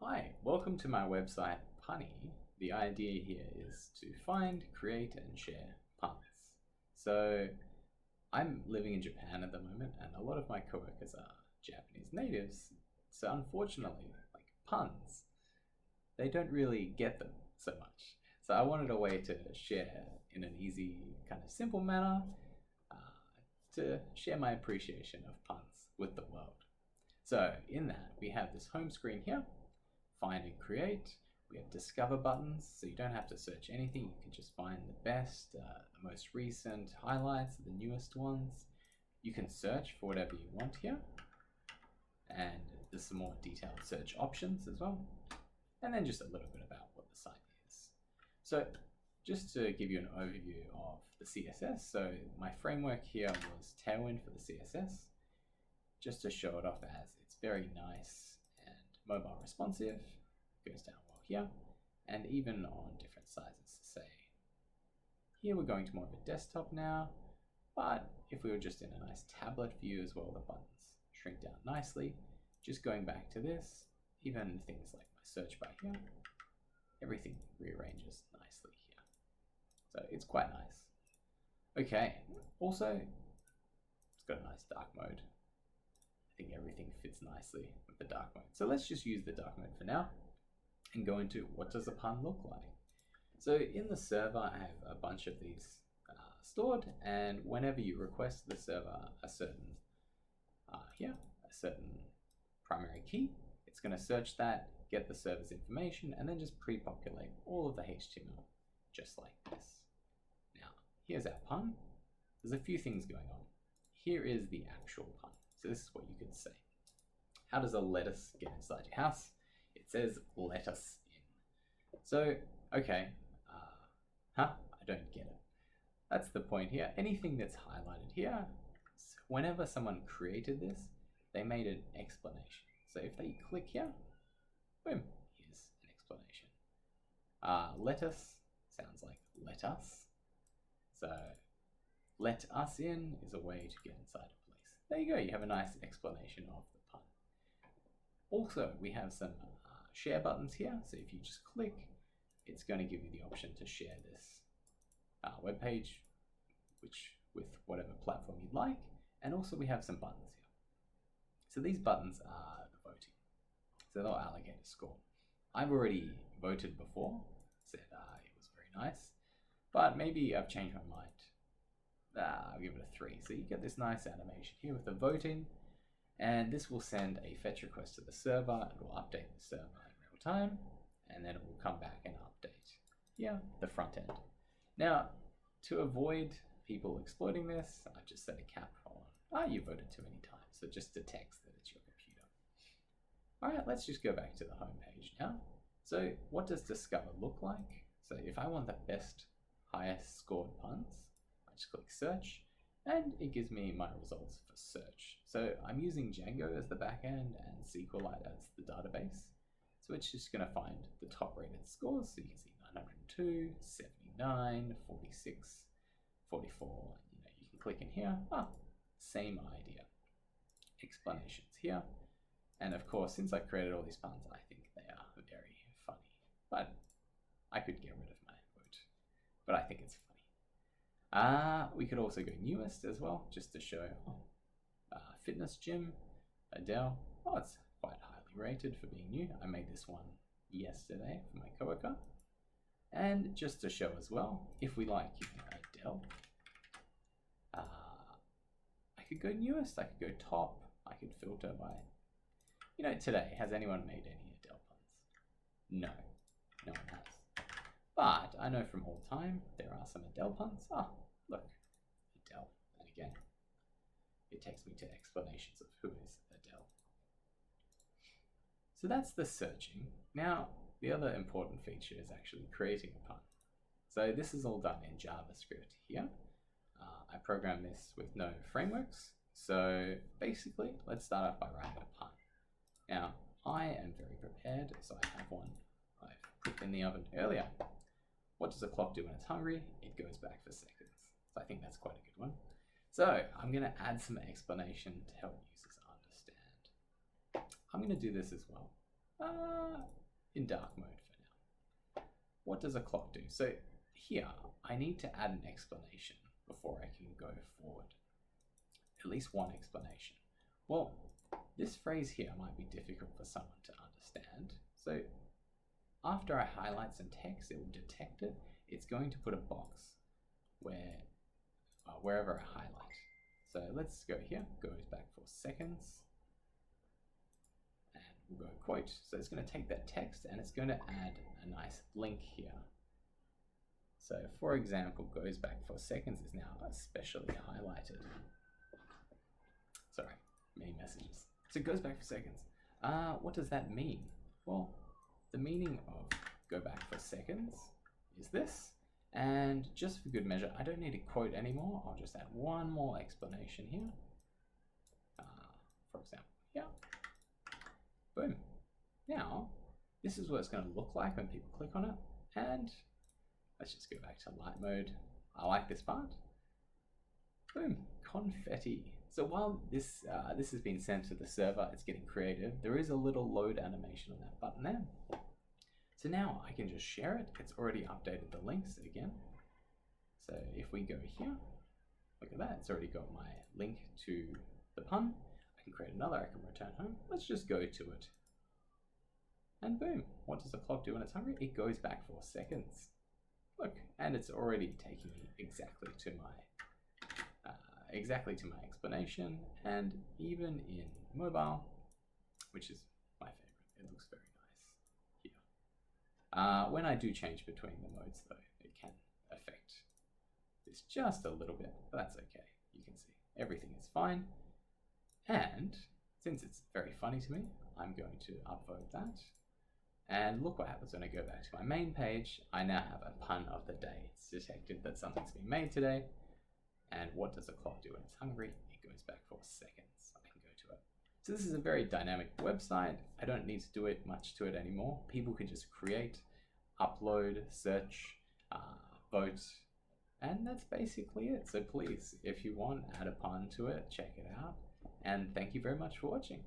Hi, welcome to my website, Punny. The idea here is to find, create, and share puns. So I'm living in Japan at the moment, and a lot of my coworkers are Japanese natives. So unfortunately, like puns, they don't really get them so much. So I wanted a way to share in an easy, kind of simple manner, to share my appreciation of puns with the world. So in that, we have this home screen here, find and create. We have discover buttons, so you don't have to search anything. You can just find the best, the most recent highlights, the newest ones. You can search for whatever you want here. And there's some more detailed search options as well. And then just a little bit about what the site is. So just to give you an overview of the CSS. So my framework here was Tailwind for the CSS, just to show it off as it's very nice and mobile responsive. Goes down well here, and even on different sizes. Say here we're going to more of a desktop now, but if we were just in a nice tablet view as well, the buttons shrink down nicely. Just going back to this, even things like my search bar here, everything rearranges nicely here. So it's quite nice. Okay, also it's got a nice dark mode. I think everything fits nicely with the dark mode. So let's just use the dark mode for now and go into what does a pun look like. So in the server, I have a bunch of these stored, and whenever you request the server a certain a certain primary key, it's going to search that, get the server's information, and then just pre-populate all of the HTML just like this. Now, here's our pun. There's a few things going on. Here is the actual pun. So this is what you could say. How does a lettuce get inside your house? It says let us in. So, okay, I don't get it. That's the point here. Anything that's highlighted here, whenever someone created this, they made an explanation. So if they click here, boom, here's an explanation. Lettuce sounds like let us. So let us in is a way to get inside a place. There you go, you have a nice explanation of the pun. Also, we have some share buttons here. So if you just click, it's going to give you the option to share this web page, with whatever platform you'd like. And also we have some buttons here. So these buttons are the voting. So they'll allocate a score. I've already voted before, said it was very nice, but maybe I've changed my mind. I'll give it a 3. So you get this nice animation here with the voting, and this will send a fetch request to the server. It will update the server in real time, and then it will come back and update here the front end. Now, to avoid people exploiting this, I've just set a cap on, you voted too many times, so just detects that it's your computer. All right, let's just go back to the home page now. So what does discover look like? So if I want the best, highest scored puns, I just click search, and it gives me my results for search. So I'm using Django as the backend and SQLite as the database. So it's just going to find the top rated scores. So you can see 902, 79, 46, 44. You can click in here. Same idea. Explanations here. And of course, since I created all these puns, I think they are very funny. But I could get rid of my vote. But I think it's funny. We could also go newest as well, just to show fitness gym, Adele. It's quite highly rated for being new. I made this one yesterday for my coworker. And just to show as well, if we like Adele, I could go newest, I could go top, I could filter by, today, has anyone made any Adele puns? No one has. But I know from all time, there are some Adele puns. Look, Adele. And again, it takes me to explanations of who is Adele. So that's the searching. Now, the other important feature is actually creating a pun. So this is all done in JavaScript here. I programmed this with no frameworks. So basically, let's start off by writing a pun. Now, I am very prepared, so I have one I've put in the oven earlier. What does a clock do when it's hungry? It goes back for seconds. So I think that's quite a good one. So I'm going to add some explanation to help users understand. I'm going to do this as well. in dark mode for now. What does a clock do? So here, I need to add an explanation before I can go forward. At least one explanation. Well, this phrase here might be difficult for someone to understand. So after I highlight some text, it will detect it. It's going to put a box wherever I highlight. So let's go here, goes back for seconds. And we'll go quote. So it's going to take that text and it's going to add a nice link here. So for example, goes back for seconds is now especially highlighted. Sorry, many messages. So it goes back for seconds. What does that mean? Well, the meaning of go back for seconds is this. And just for good measure, I don't need a quote anymore. I'll just add one more explanation here. For example, yeah. Boom. Now, this is what it's going to look like when people click on it. And let's just go back to light mode. I like this part. Boom, confetti. So while this has been sent to the server, it's getting creative, there is a little load animation on that button there. So now I can just share it. It's already updated the links again. So if we go here, look at that. It's already got my link to the pun. I can create another, I can return home. Let's just go to it. And boom, what does the clock do when it's hungry? It goes back for seconds. Look, and it's already taking me exactly to my explanation, and even in mobile, which is my favorite. It looks very nice here. When I do change between the modes though, it can affect this just a little bit, but that's okay. You can see everything is fine. And since it's very funny to me, I'm going to upvote that. And look what happens when I go back to my main page. I now have a pun of the day. It's detected that something's been made today. And what does the clock do when it's hungry? It goes back for seconds. I can go to it. So this is a very dynamic website. I don't need to do much to it anymore. People can just create, upload, search, vote, and that's basically it. So please, if you want, add a pun to it, check it out. And thank you very much for watching.